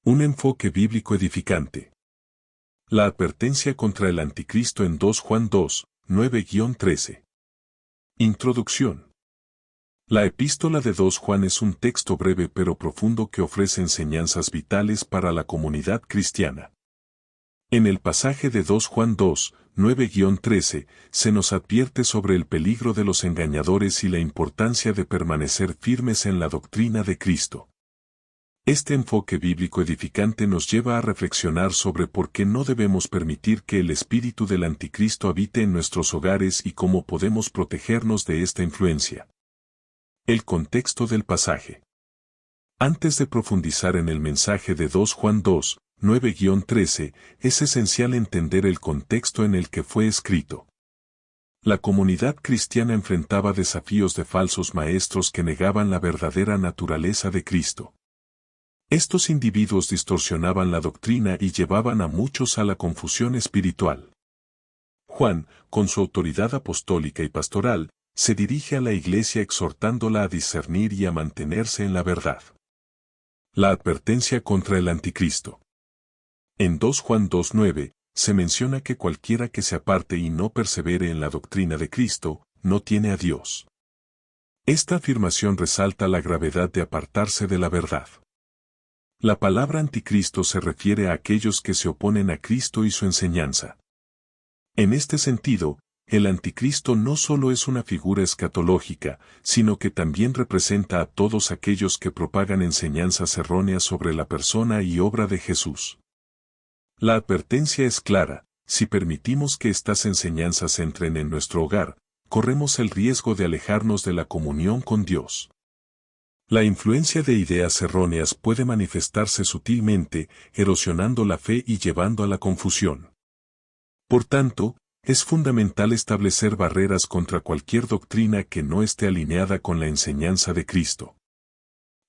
Un enfoque bíblico edificante. La advertencia contra el anticristo en 2 Juan 2, 9-13. Introducción. La epístola de 2 Juan es un texto breve pero profundo que ofrece enseñanzas vitales para la comunidad cristiana. En el pasaje de 2 Juan 2, 9-13, se nos advierte sobre el peligro de los engañadores y la importancia de permanecer firmes en la doctrina de Cristo. Este enfoque bíblico edificante nos lleva a reflexionar sobre por qué no debemos permitir que el espíritu del anticristo habite en nuestros hogares y cómo podemos protegernos de esta influencia. El contexto del pasaje. Antes de profundizar en el mensaje de 2 Juan 2, 9-13, es esencial entender el contexto en el que fue escrito. La comunidad cristiana enfrentaba desafíos de falsos maestros que negaban la verdadera naturaleza de Cristo. Estos individuos distorsionaban la doctrina y llevaban a muchos a la confusión espiritual. Juan, con su autoridad apostólica y pastoral, se dirige a la iglesia exhortándola a discernir y a mantenerse en la verdad. La advertencia contra el anticristo. En 2 Juan 2:9, se menciona que cualquiera que se aparte y no persevere en la doctrina de Cristo, no tiene a Dios. Esta afirmación resalta la gravedad de apartarse de la verdad. La palabra anticristo se refiere a aquellos que se oponen a Cristo y su enseñanza. En este sentido, el anticristo no solo es una figura escatológica, sino que también representa a todos aquellos que propagan enseñanzas erróneas sobre la persona y obra de Jesús. La advertencia es clara: si permitimos que estas enseñanzas entren en nuestro hogar, corremos el riesgo de alejarnos de la comunión con Dios. La influencia de ideas erróneas puede manifestarse sutilmente, erosionando la fe y llevando a la confusión. Por tanto, es fundamental establecer barreras contra cualquier doctrina que no esté alineada con la enseñanza de Cristo.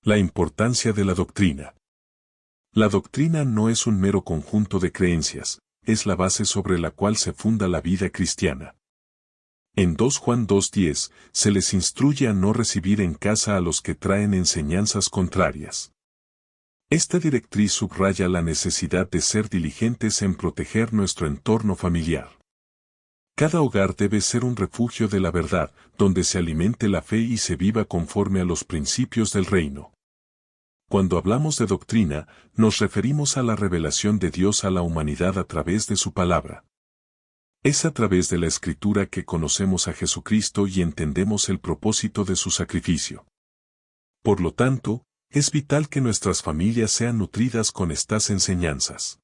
La importancia de la doctrina. La doctrina no es un mero conjunto de creencias, es la base sobre la cual se funda la vida cristiana. En 2 Juan 2:10, se les instruye a no recibir en casa a los que traen enseñanzas contrarias. Esta directriz subraya la necesidad de ser diligentes en proteger nuestro entorno familiar. Cada hogar debe ser un refugio de la verdad, donde se alimente la fe y se viva conforme a los principios del reino. Cuando hablamos de doctrina, nos referimos a la revelación de Dios a la humanidad a través de su palabra. Es a través de la Escritura que conocemos a Jesucristo y entendemos el propósito de su sacrificio. Por lo tanto, es vital que nuestras familias sean nutridas con estas enseñanzas.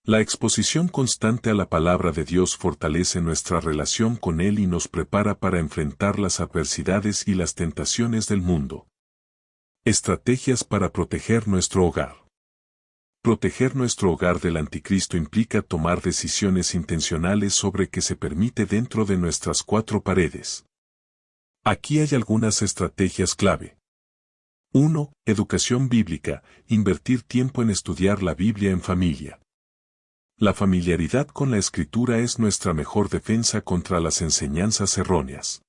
La exposición constante a la palabra de Dios fortalece nuestra relación con Él y nos prepara para enfrentar las adversidades y las tentaciones del mundo. Estrategias para proteger nuestro hogar. Proteger nuestro hogar del anticristo implica tomar decisiones intencionales sobre qué se permite dentro de nuestras 4 paredes. Aquí hay algunas estrategias clave. 1. Educación bíblica: invertir tiempo en estudiar la Biblia en familia. La familiaridad con la Escritura es nuestra mejor defensa contra las enseñanzas erróneas.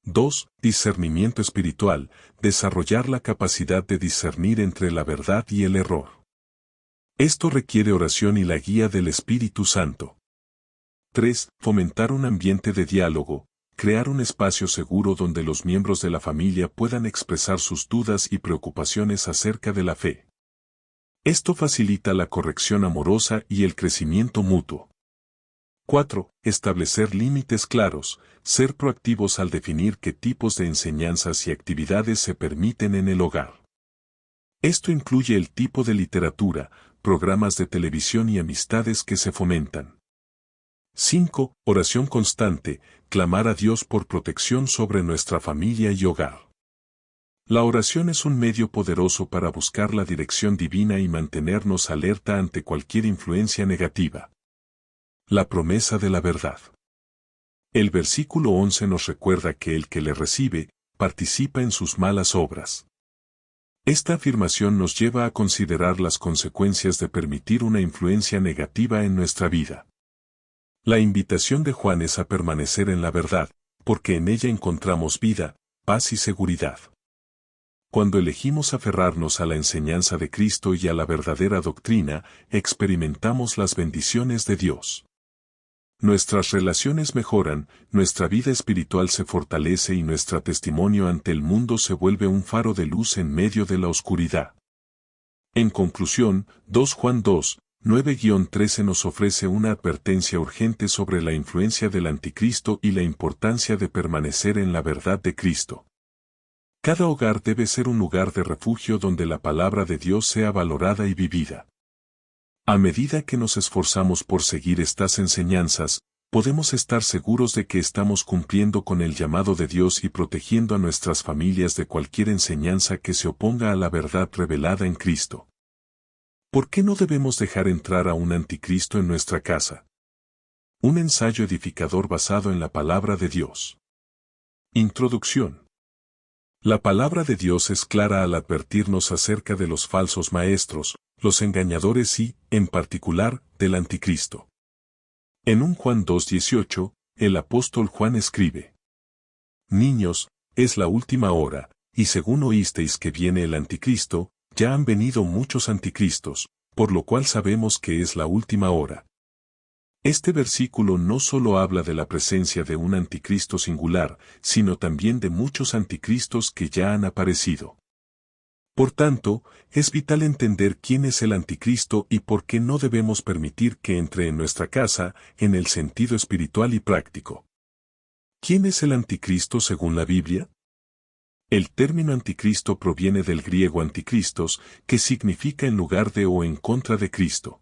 2. Discernimiento espiritual: desarrollar la capacidad de discernir entre la verdad y el error. Esto requiere oración y la guía del Espíritu Santo. 3. Fomentar un ambiente de diálogo: crear un espacio seguro donde los miembros de la familia puedan expresar sus dudas y preocupaciones acerca de la fe. Esto facilita la corrección amorosa y el crecimiento mutuo. 4. Establecer límites claros: ser proactivos al definir qué tipos de enseñanzas y actividades se permiten en el hogar. Esto incluye el tipo de literatura, programas de televisión y amistades que se fomentan. 5. Oración constante: clamar a Dios por protección sobre nuestra familia y hogar. La oración es un medio poderoso para buscar la dirección divina y mantenernos alerta ante cualquier influencia negativa. La promesa de la verdad. El versículo 11 nos recuerda que el que le recibe, participa en sus malas obras. Esta afirmación nos lleva a considerar las consecuencias de permitir una influencia negativa en nuestra vida. La invitación de Juan es a permanecer en la verdad, porque en ella encontramos vida, paz y seguridad. Cuando elegimos aferrarnos a la enseñanza de Cristo y a la verdadera doctrina, experimentamos las bendiciones de Dios. Nuestras relaciones mejoran, nuestra vida espiritual se fortalece y nuestro testimonio ante el mundo se vuelve un faro de luz en medio de la oscuridad. En conclusión, 2 Juan 2, 9-13 nos ofrece una advertencia urgente sobre la influencia del anticristo y la importancia de permanecer en la verdad de Cristo. Cada hogar debe ser un lugar de refugio donde la palabra de Dios sea valorada y vivida. A medida que nos esforzamos por seguir estas enseñanzas, podemos estar seguros de que estamos cumpliendo con el llamado de Dios y protegiendo a nuestras familias de cualquier enseñanza que se oponga a la verdad revelada en Cristo. ¿Por qué no debemos dejar entrar a un anticristo en nuestra casa? Un ensayo edificador basado en la palabra de Dios. Introducción. La palabra de Dios es clara al advertirnos acerca de los falsos maestros, los engañadores y, en particular, del anticristo. En 1 Juan 2:18, el apóstol Juan escribe: Niños, es la última hora, y según oísteis que viene el anticristo, ya han venido muchos anticristos, por lo cual sabemos que es la última hora. Este versículo no solo habla de la presencia de un anticristo singular, sino también de muchos anticristos que ya han aparecido. Por tanto, es vital entender quién es el anticristo y por qué no debemos permitir que entre en nuestra casa, en el sentido espiritual y práctico. ¿Quién es el anticristo según la Biblia? El término anticristo proviene del griego antikristos, que significa en lugar de o en contra de Cristo.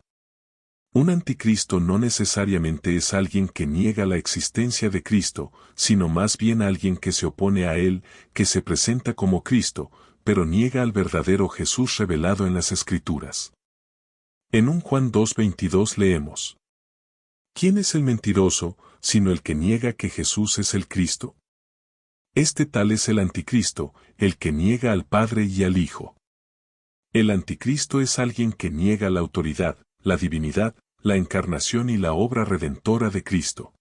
Un anticristo no necesariamente es alguien que niega la existencia de Cristo, sino más bien alguien que se opone a Él, que se presenta como Cristo, pero niega al verdadero Jesús revelado en las Escrituras. En 1 Juan 2:22 leemos: ¿Quién es el mentiroso, sino el que niega que Jesús es el Cristo? Este tal es el anticristo, el que niega al Padre y al Hijo. El anticristo es alguien que niega la autoridad, la divinidad, la encarnación y la obra redentora de Cristo.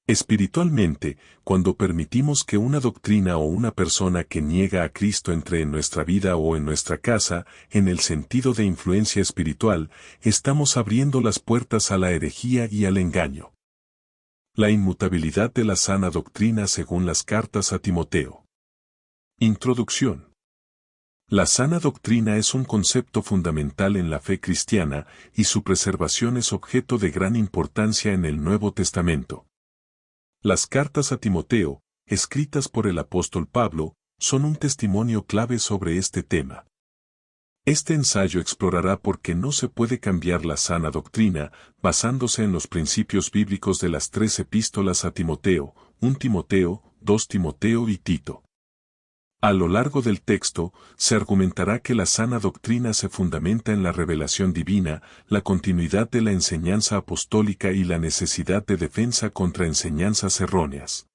Espiritualmente, cuando permitimos que una doctrina o una persona que niega a Cristo entre en nuestra vida o en nuestra casa, en el sentido de influencia espiritual, estamos abriendo las puertas a la herejía y al engaño. La inmutabilidad de la sana doctrina según las cartas a Timoteo. Introducción. La sana doctrina es un concepto fundamental en la fe cristiana, y su preservación es objeto de gran importancia en el Nuevo Testamento. Las cartas a Timoteo, escritas por el apóstol Pablo, son un testimonio clave sobre este tema. Este ensayo explorará por qué no se puede cambiar la sana doctrina, basándose en los principios bíblicos de las 3 epístolas a Timoteo, 1 Timoteo, 2 Timoteo y Tito. A lo largo del texto, se argumentará que la sana doctrina se fundamenta en la revelación divina, la continuidad de la enseñanza apostólica y la necesidad de defensa contra enseñanzas erróneas.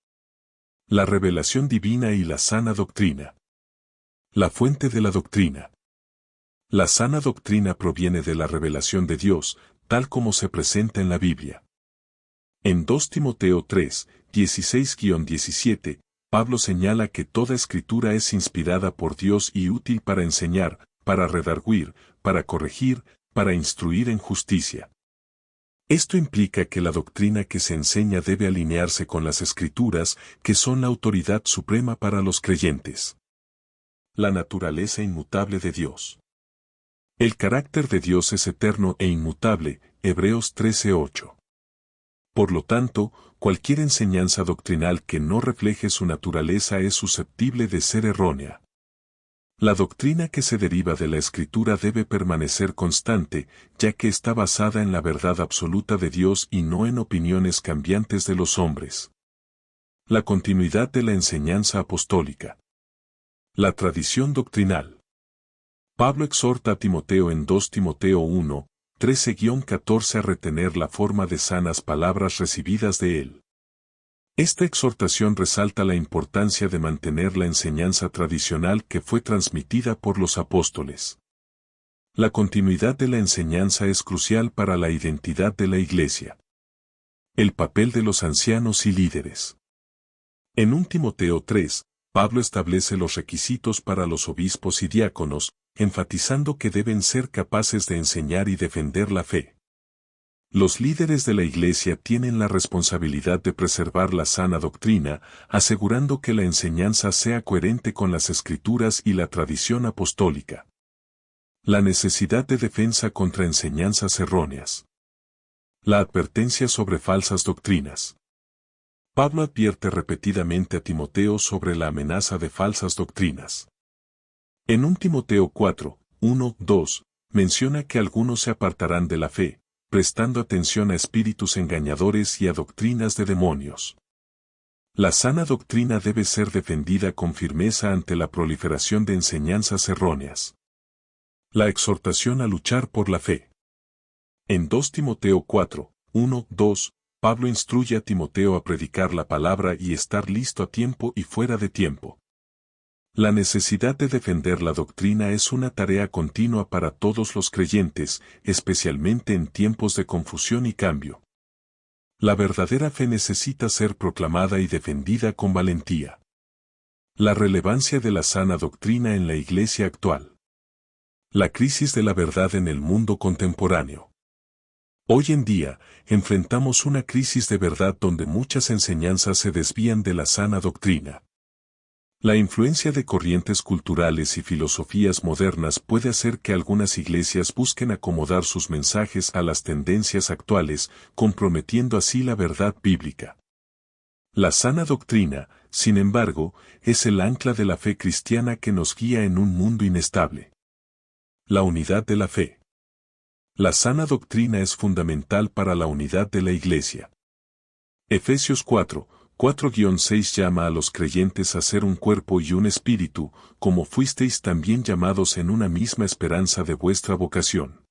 La revelación divina y la sana doctrina. La fuente de la doctrina. La sana doctrina proviene de la revelación de Dios, tal como se presenta en la Biblia. En 2 Timoteo 3, 16-17, Pablo señala que toda escritura es inspirada por Dios y útil para enseñar, para redarguir, para corregir, para instruir en justicia. Esto implica que la doctrina que se enseña debe alinearse con las escrituras, que son la autoridad suprema para los creyentes. La naturaleza inmutable de Dios. El carácter de Dios es eterno e inmutable, Hebreos 13:8. Por lo tanto, cualquier enseñanza doctrinal que no refleje su naturaleza es susceptible de ser errónea. La doctrina que se deriva de la Escritura debe permanecer constante, ya que está basada en la verdad absoluta de Dios y no en opiniones cambiantes de los hombres. La continuidad de la enseñanza apostólica. La tradición doctrinal. Pablo exhorta a Timoteo en 2 Timoteo 1, 13-14 a retener la forma de sanas palabras recibidas de él. Esta exhortación resalta la importancia de mantener la enseñanza tradicional que fue transmitida por los apóstoles. La continuidad de la enseñanza es crucial para la identidad de la Iglesia. El papel de los ancianos y líderes. En 1 Timoteo 3, Pablo establece los requisitos para los obispos y diáconos, enfatizando que deben ser capaces de enseñar y defender la fe. Los líderes de la Iglesia tienen la responsabilidad de preservar la sana doctrina, asegurando que la enseñanza sea coherente con las Escrituras y la tradición apostólica. La necesidad de defensa contra enseñanzas erróneas. La advertencia sobre falsas doctrinas. Pablo advierte repetidamente a Timoteo sobre la amenaza de falsas doctrinas. En 1 Timoteo 4, 1, 2, menciona que algunos se apartarán de la fe, prestando atención a espíritus engañadores y a doctrinas de demonios. La sana doctrina debe ser defendida con firmeza ante la proliferación de enseñanzas erróneas. La exhortación a luchar por la fe. En 2 Timoteo 4, 1, 2, Pablo instruye a Timoteo a predicar la palabra y estar listo a tiempo y fuera de tiempo. La necesidad de defender la doctrina es una tarea continua para todos los creyentes, especialmente en tiempos de confusión y cambio. La verdadera fe necesita ser proclamada y defendida con valentía. La relevancia de la sana doctrina en la Iglesia actual. La crisis de la verdad en el mundo contemporáneo. Hoy en día, enfrentamos una crisis de verdad donde muchas enseñanzas se desvían de la sana doctrina. La influencia de corrientes culturales y filosofías modernas puede hacer que algunas iglesias busquen acomodar sus mensajes a las tendencias actuales, comprometiendo así la verdad bíblica. La sana doctrina, sin embargo, es el ancla de la fe cristiana que nos guía en un mundo inestable. La unidad de la fe. La sana doctrina es fundamental para la unidad de la iglesia. Efesios 4, 4-6 llama a los creyentes a ser un cuerpo y un espíritu, como fuisteis también llamados en una misma esperanza de vuestra vocación.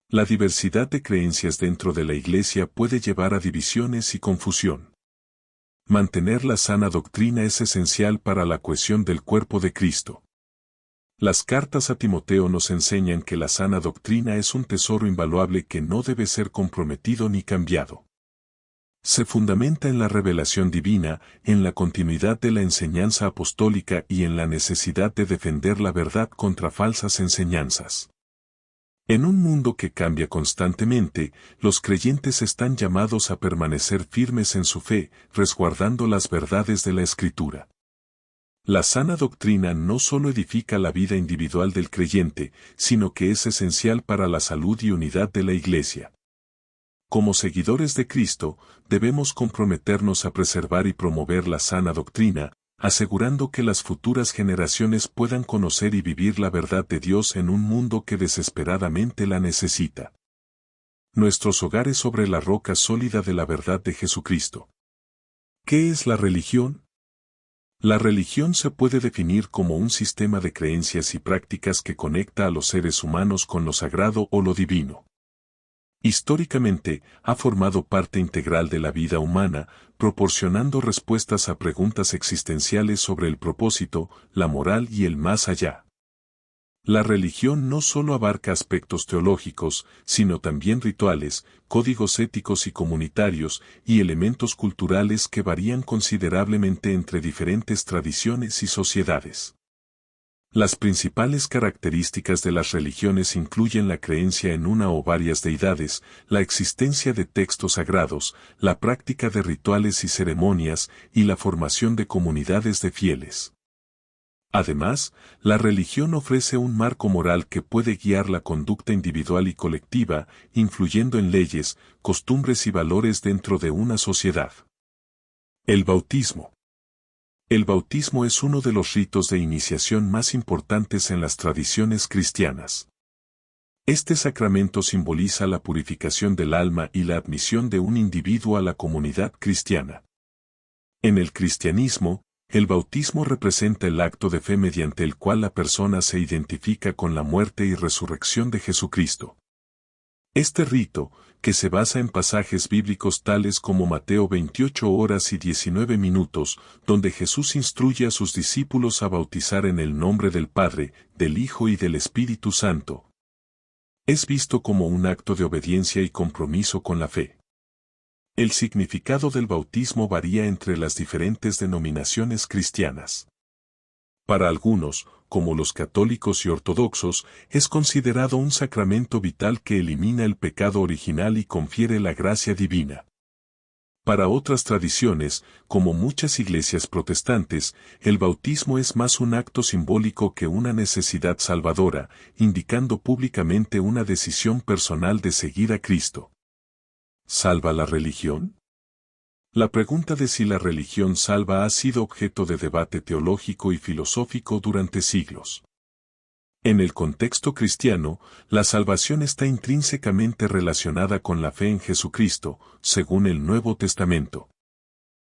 La diversidad de creencias dentro de la Iglesia puede llevar a divisiones y confusión. Mantener la sana doctrina es esencial para la cohesión del cuerpo de Cristo. Las cartas a Timoteo nos enseñan que la sana doctrina es un tesoro invaluable que no debe ser comprometido ni cambiado. Se fundamenta en la revelación divina, en la continuidad de la enseñanza apostólica y en la necesidad de defender la verdad contra falsas enseñanzas. En un mundo que cambia constantemente, los creyentes están llamados a permanecer firmes en su fe, resguardando las verdades de la Escritura. La sana doctrina no solo edifica la vida individual del creyente, sino que es esencial para la salud y unidad de la Iglesia. Como seguidores de Cristo, debemos comprometernos a preservar y promover la sana doctrina, asegurando que las futuras generaciones puedan conocer y vivir la verdad de Dios en un mundo que desesperadamente la necesita. Nuestros hogares sobre la roca sólida de la verdad de Jesucristo. ¿Qué es la religión? La religión se puede definir como un sistema de creencias y prácticas que conecta a los seres humanos con lo sagrado o lo divino. Históricamente, ha formado parte integral de la vida humana, proporcionando respuestas a preguntas existenciales sobre el propósito, la moral y el más allá. La religión no solo abarca aspectos teológicos, sino también rituales, códigos éticos y comunitarios, y elementos culturales que varían considerablemente entre diferentes tradiciones y sociedades. Las principales características de las religiones incluyen la creencia en una o varias deidades, la existencia de textos sagrados, la práctica de rituales y ceremonias, y la formación de comunidades de fieles. Además, la religión ofrece un marco moral que puede guiar la conducta individual y colectiva, influyendo en leyes, costumbres y valores dentro de una sociedad. El bautismo. El bautismo es uno de los ritos de iniciación más importantes en las tradiciones cristianas. Este sacramento simboliza la purificación del alma y la admisión de un individuo a la comunidad cristiana. En el cristianismo, el bautismo representa el acto de fe mediante el cual la persona se identifica con la muerte y resurrección de Jesucristo. Este rito, que se basa en pasajes bíblicos tales como Mateo 28:19, donde Jesús instruye a sus discípulos a bautizar en el nombre del Padre, del Hijo y del Espíritu Santo, es visto como un acto de obediencia y compromiso con la fe. El significado del bautismo varía entre las diferentes denominaciones cristianas. Para algunos, como los católicos y ortodoxos, es considerado un sacramento vital que elimina el pecado original y confiere la gracia divina. Para otras tradiciones, como muchas iglesias protestantes, el bautismo es más un acto simbólico que una necesidad salvadora, indicando públicamente una decisión personal de seguir a Cristo. ¿Salva la religión? La pregunta de si la religión salva ha sido objeto de debate teológico y filosófico durante siglos. En el contexto cristiano, la salvación está intrínsecamente relacionada con la fe en Jesucristo, según el Nuevo Testamento.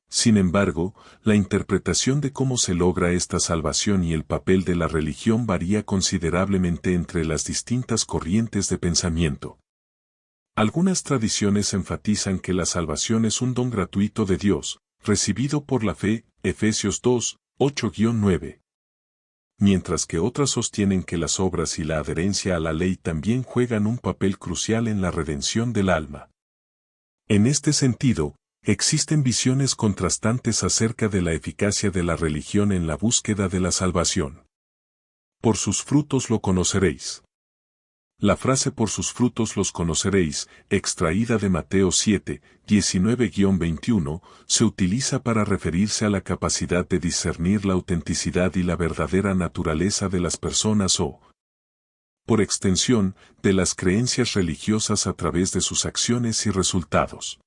Sin embargo, la interpretación de cómo se logra esta salvación y el papel de la religión varía considerablemente entre las distintas corrientes de pensamiento. Algunas tradiciones enfatizan que la salvación es un don gratuito de Dios, recibido por la fe, Efesios 2, 8-9. Mientras que otras sostienen que las obras y la adherencia a la ley también juegan un papel crucial en la redención del alma. En este sentido, existen visiones contrastantes acerca de la eficacia de la religión en la búsqueda de la salvación. Por sus frutos lo conoceréis. La frase por sus frutos los conoceréis, extraída de Mateo 7, 19-21, se utiliza para referirse a la capacidad de discernir la autenticidad y la verdadera naturaleza de las personas o, por extensión, de las creencias religiosas a través de sus acciones y resultados.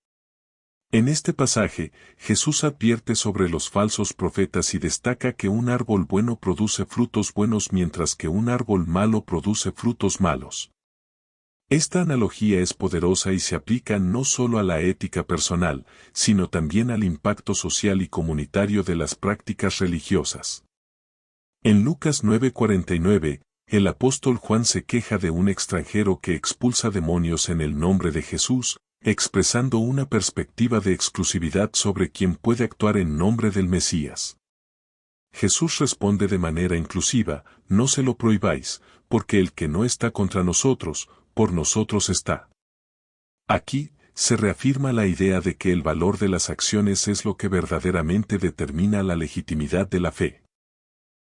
En este pasaje, Jesús advierte sobre los falsos profetas y destaca que un árbol bueno produce frutos buenos mientras que un árbol malo produce frutos malos. Esta analogía es poderosa y se aplica no solo a la ética personal, sino también al impacto social y comunitario de las prácticas religiosas. En Lucas 9:49, el apóstol Juan se queja de un extranjero que expulsa demonios en el nombre de Jesús, expresando una perspectiva de exclusividad sobre quien puede actuar en nombre del Mesías. Jesús responde de manera inclusiva, no se lo prohibáis, porque el que no está contra nosotros, por nosotros está. Aquí, se reafirma la idea de que el valor de las acciones es lo que verdaderamente determina la legitimidad de la fe.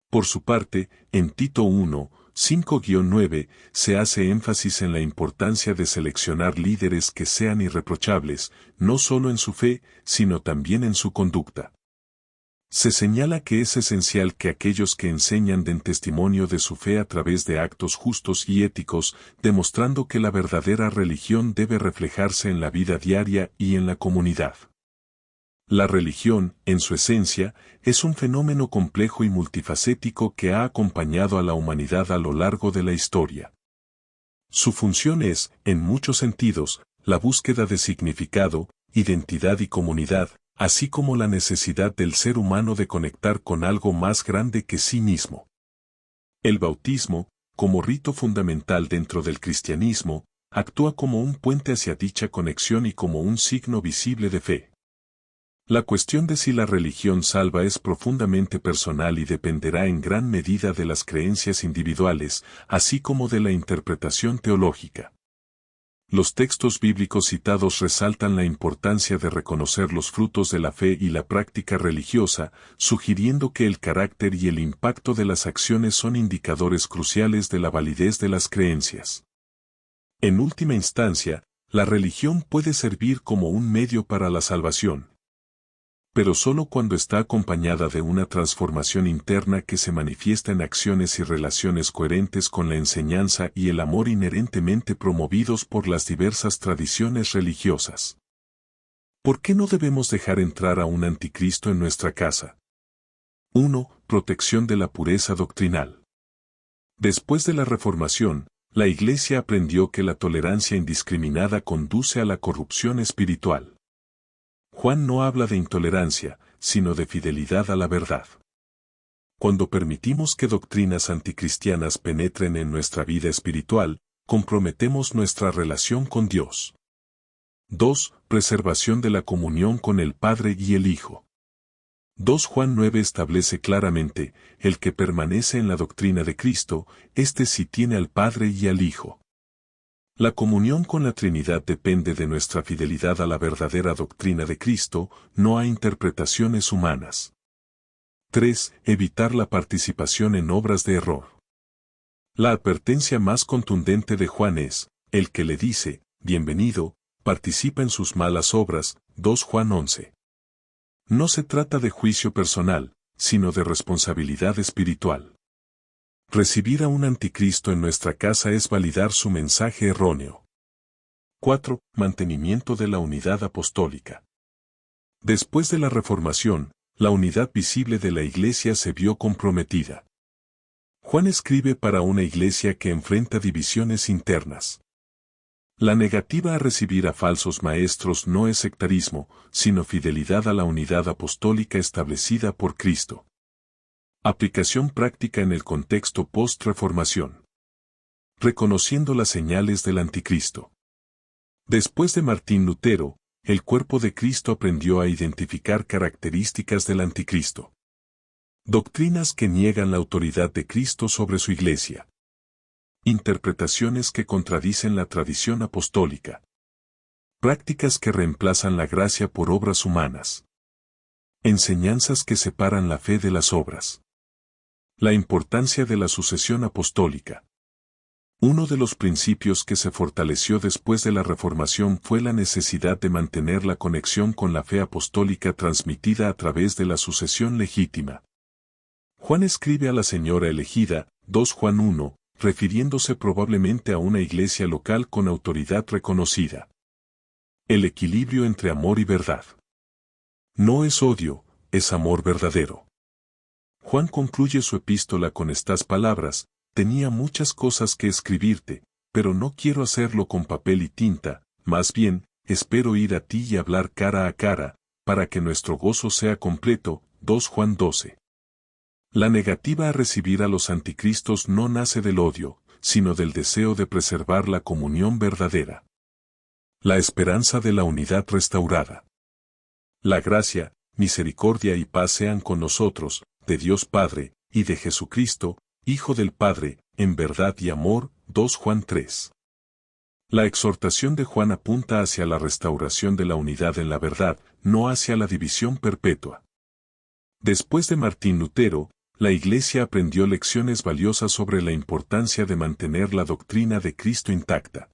Por su parte, en Tito 1, 5-9, se hace énfasis en la importancia de seleccionar líderes que sean irreprochables, no solo en su fe, sino también en su conducta. Se señala que es esencial que aquellos que enseñan den testimonio de su fe a través de actos justos y éticos, demostrando que la verdadera religión debe reflejarse en la vida diaria y en la comunidad. La religión, en su esencia, es un fenómeno complejo y multifacético que ha acompañado a la humanidad a lo largo de la historia. Su función es, en muchos sentidos, la búsqueda de significado, identidad y comunidad, así como la necesidad del ser humano de conectar con algo más grande que sí mismo. El bautismo, como rito fundamental dentro del cristianismo, actúa como un puente hacia dicha conexión y como un signo visible de fe. La cuestión de si la religión salva es profundamente personal y dependerá en gran medida de las creencias individuales, así como de la interpretación teológica. Los textos bíblicos citados resaltan la importancia de reconocer los frutos de la fe y la práctica religiosa, sugiriendo que el carácter y el impacto de las acciones son indicadores cruciales de la validez de las creencias. En última instancia, la religión puede servir como un medio para la salvación, pero solo cuando está acompañada de una transformación interna que se manifiesta en acciones y relaciones coherentes con la enseñanza y el amor inherentemente promovidos por las diversas tradiciones religiosas. ¿Por qué no debemos dejar entrar a un anticristo en nuestra casa? 1. Protección de la pureza doctrinal. Después de la Reformación, la Iglesia aprendió que la tolerancia indiscriminada conduce a la corrupción espiritual. Juan no habla de intolerancia, sino de fidelidad a la verdad. Cuando permitimos que doctrinas anticristianas penetren en nuestra vida espiritual, comprometemos nuestra relación con Dios. 2. Preservación de la comunión con el Padre y el Hijo. 2 Juan 9 establece claramente, el que permanece en la doctrina de Cristo, éste sí tiene al Padre y al Hijo. La comunión con la Trinidad depende de nuestra fidelidad a la verdadera doctrina de Cristo, no a interpretaciones humanas. 3. Evitar la participación en obras de error. La advertencia más contundente de Juan es, el que le dice, bienvenido, participa en sus malas obras, 2 Juan 11. No se trata de juicio personal, sino de responsabilidad espiritual. Recibir a un anticristo en nuestra casa es validar su mensaje erróneo. 4. Mantenimiento de la unidad apostólica. Después de la Reformación, la unidad visible de la Iglesia se vio comprometida. Juan escribe para una Iglesia que enfrenta divisiones internas. La negativa a recibir a falsos maestros no es sectarismo, sino fidelidad a la unidad apostólica establecida por Cristo. Aplicación práctica en el contexto post-reformación. Reconociendo las señales del anticristo. Después de Martín Lutero, el cuerpo de Cristo aprendió a identificar características del anticristo. Doctrinas que niegan la autoridad de Cristo sobre su Iglesia. Interpretaciones que contradicen la tradición apostólica. Prácticas que reemplazan la gracia por obras humanas. Enseñanzas que separan la fe de las obras. La importancia de la sucesión apostólica. Uno de los principios que se fortaleció después de la Reformación fue la necesidad de mantener la conexión con la fe apostólica transmitida a través de la sucesión legítima. Juan escribe a la señora elegida, 2 Juan 1, refiriéndose probablemente a una iglesia local con autoridad reconocida. El equilibrio entre amor y verdad. No es odio, es amor verdadero. Juan concluye su epístola con estas palabras: tenía muchas cosas que escribirte, pero no quiero hacerlo con papel y tinta, más bien, espero ir a ti y hablar cara a cara, para que nuestro gozo sea completo. 2 Juan 12. La negativa a recibir a los anticristos no nace del odio, sino del deseo de preservar la comunión verdadera. La esperanza de la unidad restaurada. La gracia, misericordia y paz sean con nosotros, de Dios Padre, y de Jesucristo, Hijo del Padre, en verdad y amor. 2 Juan 3. La exhortación de Juan apunta hacia la restauración de la unidad en la verdad, no hacia la división perpetua. Después de Martín Lutero, la Iglesia aprendió lecciones valiosas sobre la importancia de mantener la doctrina de Cristo intacta.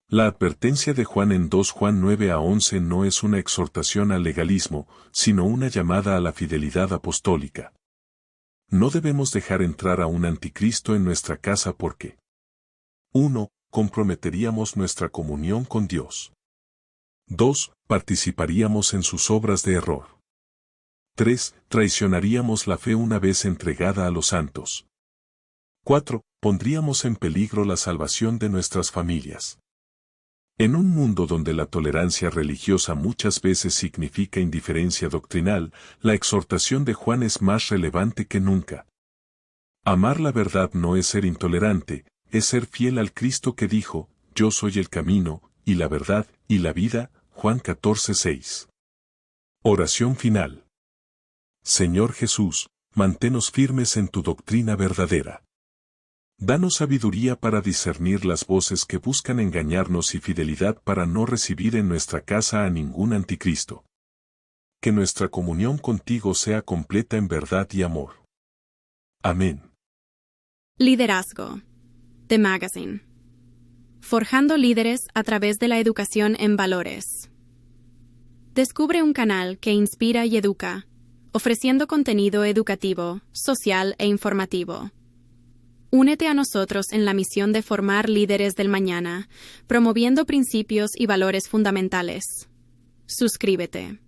La advertencia de Juan en 2 Juan 9 a 11 no es una exhortación al legalismo, sino una llamada a la fidelidad apostólica. No debemos dejar entrar a un anticristo en nuestra casa porque 1. Comprometeríamos nuestra comunión con Dios. 2. Participaríamos en sus obras de error. 3. Traicionaríamos la fe una vez entregada a los santos. 4. Pondríamos en peligro la salvación de nuestras familias. En un mundo donde la tolerancia religiosa muchas veces significa indiferencia doctrinal, la exhortación de Juan es más relevante que nunca. Amar la verdad no es ser intolerante, es ser fiel al Cristo que dijo: yo soy el camino, y la verdad, y la vida. Juan 14:6. Oración final. Señor Jesús, manténnos firmes en tu doctrina verdadera. Danos sabiduría para discernir las voces que buscan engañarnos y fidelidad para no recibir en nuestra casa a ningún anticristo. Que nuestra comunión contigo sea completa en verdad y amor. Amén. Liderazgo. The Magazine. Forjando líderes a través de la educación en valores. Descubre un canal que inspira y educa, ofreciendo contenido educativo, social e informativo. Únete a nosotros en la misión de formar líderes del mañana, promoviendo principios y valores fundamentales. Suscríbete.